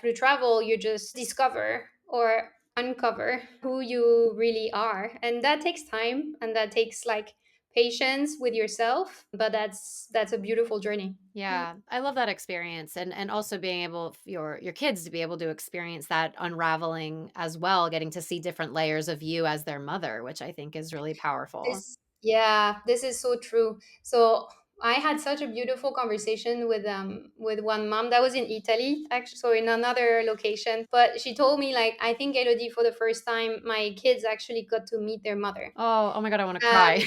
through travel, you just discover or uncover who you really are. And that takes time, and that takes like patience with yourself, but that's a beautiful journey. Mm. Yeah, I love that experience, and also being able your kids to be able to experience that unraveling as well, getting to see different layers of you as their mother, which I think is really powerful. Yeah, this is so true. So I had such a beautiful conversation with one mom that was in Italy, actually, so in another location. But she told me like, I think, Elodie, for the first time, my kids actually got to meet their mother. Oh my god, I wanna cry.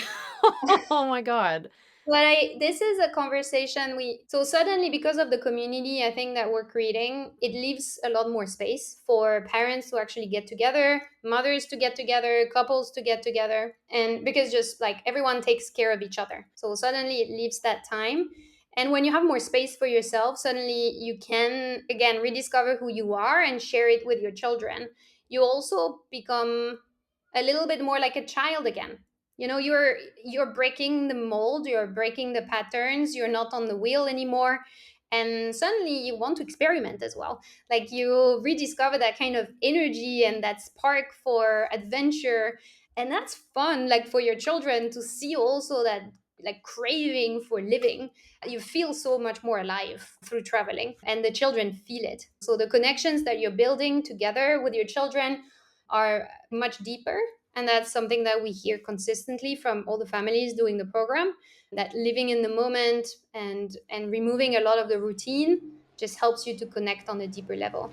Um, Oh my god. But this is a conversation so suddenly, because of the community, I think that we're creating, it leaves a lot more space for parents to actually get together, mothers to get together, couples to get together, and because just like everyone takes care of each other. So suddenly it leaves that time. And when you have more space for yourself, suddenly you can again rediscover who you are and share it with your children. You also become a little bit more like a child again. You know, you're breaking the mold, you're breaking the patterns, you're not on the wheel anymore, and suddenly you want to experiment as well. Like you rediscover that kind of energy and that spark for adventure, and that's fun, like for your children to see also that like craving for living. You feel so much more alive through traveling, and the children feel it. So the connections that you're building together with your children are much deeper, and that's something that we hear consistently from all the families doing the program, that living in the moment and removing a lot of the routine just helps you to connect on a deeper level.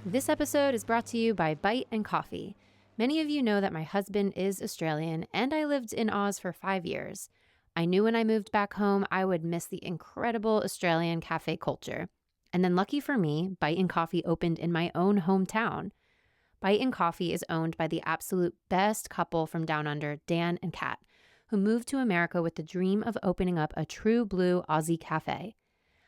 This episode is brought to you by Bite and Coffee. Many of you know that my husband is Australian and I lived in Oz for 5 years. I knew when I moved back home I would miss the incredible Australian cafe culture. And then lucky for me, Bite and Coffee opened in my own hometown. Bite and Coffee is owned by the absolute best couple from Down Under, Dan and Kat, who moved to America with the dream of opening up a true blue Aussie cafe.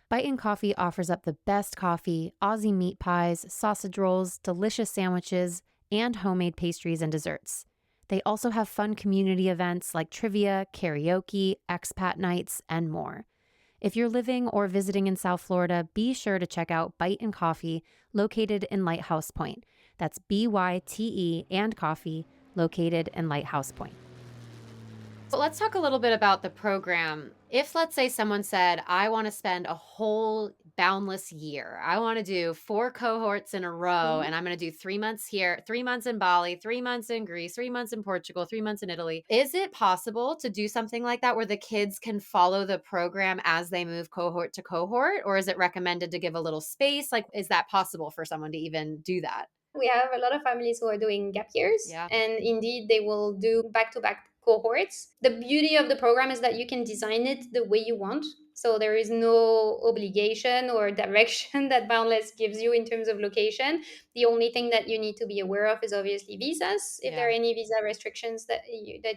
Bite and Coffee offers up the best coffee, Aussie meat pies, sausage rolls, delicious sandwiches, and homemade pastries and desserts. They also have fun community events like trivia, karaoke, expat nights, and more. If you're living or visiting in South Florida, be sure to check out Bite and Coffee, located in Lighthouse Point. That's BYTE and Coffee, located in Lighthouse Point. So let's talk a little bit about the program. If, let's say, someone said, I want to spend a whole boundless year, I want to do 4 cohorts in a row, Mhm. and I'm going to do 3 months here, 3 months in Bali, 3 months in Greece, 3 months in Portugal, 3 months in Italy. Is it possible to do something like that where the kids can follow the program as they move cohort to cohort? Or is it recommended to give a little space? Like, is that possible for someone to even do that? We have a lot of families who are doing gap years, Yeah. and indeed, they will do back to back cohorts. The beauty of the program is that you can design it the way you want. So there is no obligation or direction that Boundless gives you in terms of location. The only thing that you need to be aware of is obviously visas, if there are Yeah. any visa restrictions that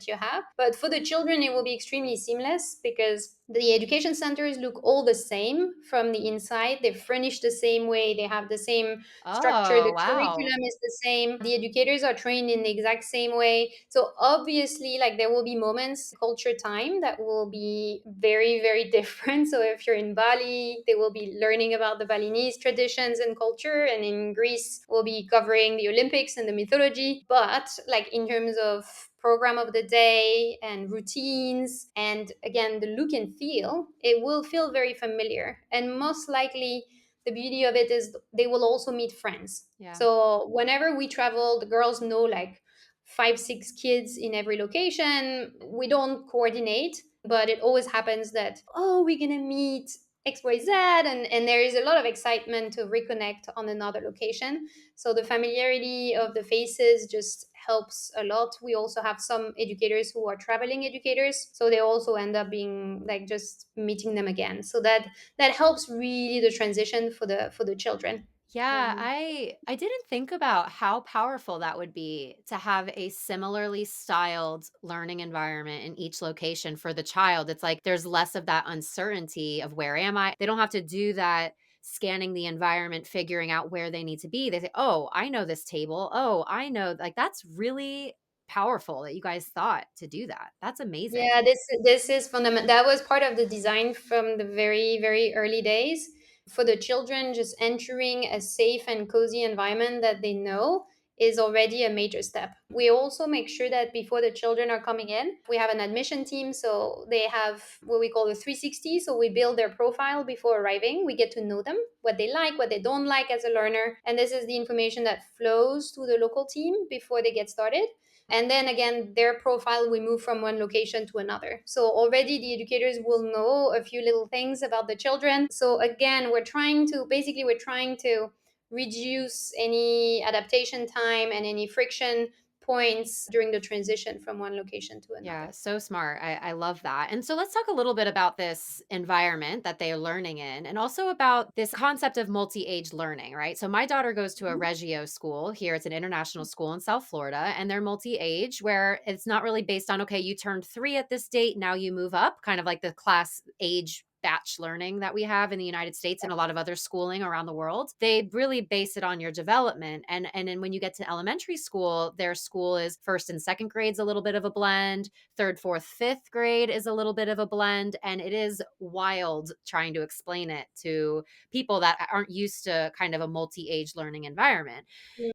you have. But for the children, it will be extremely seamless because the education centers look all the same from the inside. They're furnished the same way. They have the same structure. Oh, The wow. curriculum is the same. The educators are trained in the exact same way. So obviously, like there will be moments, culture time, that will be very, very different. So if you're in Bali, they will be learning about the Balinese traditions and culture, and in Greece, we'll be covering the Olympics and the mythology. But like in terms of program of the day and routines and again the look and feel, it will feel very familiar, and most likely the beauty of it is they will also meet friends. Yeah. So whenever we travel, the girls know like 5 6 kids in every location. We don't coordinate, but it always happens that, oh, we're gonna meet XYZ, and there is a lot of excitement to reconnect on another location. So the familiarity of the faces just helps a lot. We also have some educators who are traveling educators, so they also end up being like just meeting them again. So that helps really the transition for the children. Yeah, Um, I didn't think about how powerful that would be to have a similarly styled learning environment in each location for the child. It's like there's less of that uncertainty of where am I? They don't have to do that scanning the environment, figuring out where they need to be. They say, "Oh, I know this table. Oh, I know." Like that's really powerful that you guys thought to do that. That's amazing. Yeah, this is fundamental. That was part of the design from the very early days. For the children, just entering a safe and cozy environment that they know is already a major step. We also make sure that before the children are coming in, we have an admission team. So they have what we call a 360. So we build their profile before arriving. We get to know them, what they like, what they don't like as a learner. And this is the information that flows to the local team before they get started. And then again, their profile, we move from one location to another. So already the educators will know a few little things about the children. So again, we're trying to reduce any adaptation time and any friction points during the transition from one location to Yeah, another. so smart. I love that. And so let's talk a little bit about this environment that they are learning in and also about this concept of multi age learning, right? So my daughter goes to a Reggio school here. It's an international school in South Florida, and they're multi age where it's not really based on, okay, you turned 3 at this date, now you move up, kind of like the class age batch learning that we have in the United States and a lot of other schooling around the world. They really base it on your development. And then when you get to elementary school, their school is first and second grades a little bit of a blend, third, fourth, fifth grade is a little bit of a blend. And it is wild trying to explain it to people that aren't used to kind of a multi age learning environment.